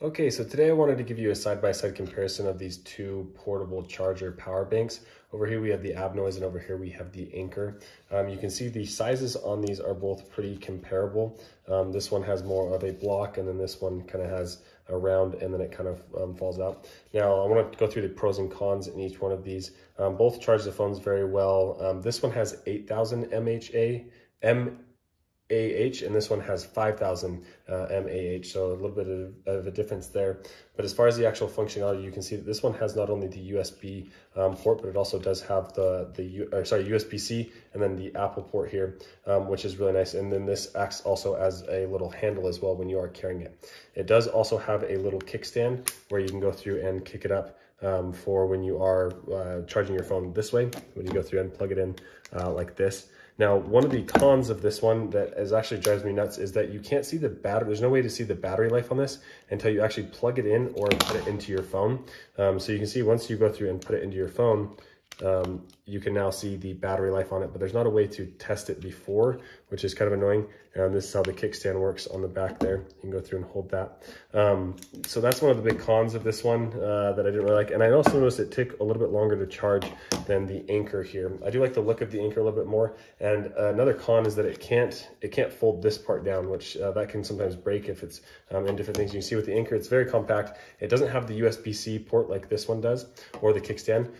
Okay, so today I wanted to give you a side-by-side comparison of these two portable charger power banks. Over here we have the Abnoys and over here we have the Anker. You can see the sizes on these are both pretty comparable. This one has more of a block and then this one kind of has a round and then it kind of falls out. Now I want to go through the pros and cons in each one of these. Both charge the phones very well. This one has 8,000 mAh, and this one has 5,000 mAh, so a little bit of a difference there. But as far as the actual functionality, you can see that this one has not only the USB port, but it also does have USB-C and then the Apple port here, which is really nice. And then this acts also as a little handle as well when you are carrying it. It does also have a little kickstand where you can go through and kick it up for when you are charging your phone this way, when you go through and plug it in like this. Now, one of the cons of this one that actually drives me nuts is that you can't see the battery. There's no way to see the battery life on this until you actually plug it in or put it into your phone. So you can see once you go through and put it into your phone, you can now see the battery life on it, but there's not a way to test it before, which is kind of annoying. And this is how the kickstand works on the back there. You can go through and hold that. So that's one of the big cons of this one that I didn't really like. And I also noticed it took a little bit longer to charge than the Anker here. I do like the look of the Anker a little bit more. And another con is that it can't fold this part down, which that can sometimes break if it's in different things. You can see with the Anker, it's very compact. It doesn't have the USB-C port like this one does, or the kickstand,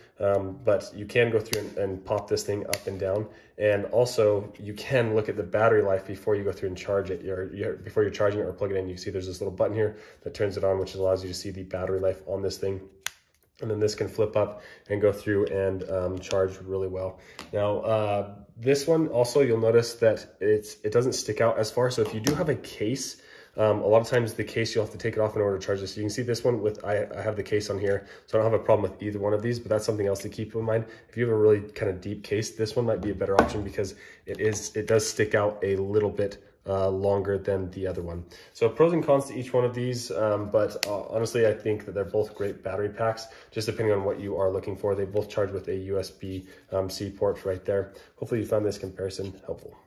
but you can go through and pop this thing up and down. And also you can look at the battery life before you go through and charge it, before you're charging it or plug it in. You can see there's this little button here that turns it on, which allows you to see the battery life on this thing. And then this can flip up and go through and charge really well. Now, this one also, you'll notice that it doesn't stick out as far. So if you do have a case, a lot of times the case, you'll have to take it off in order to charge this. You can see this one I have the case on here, so I don't have a problem with either one of these, but that's something else to keep in mind. If you have a really kind of deep case, this one might be a better option because it does stick out a little bit longer than the other one. So pros and cons to each one of these, but honestly, I think that they're both great battery packs, just depending on what you are looking for. They both charge with a USB-C port right there. Hopefully you found this comparison helpful.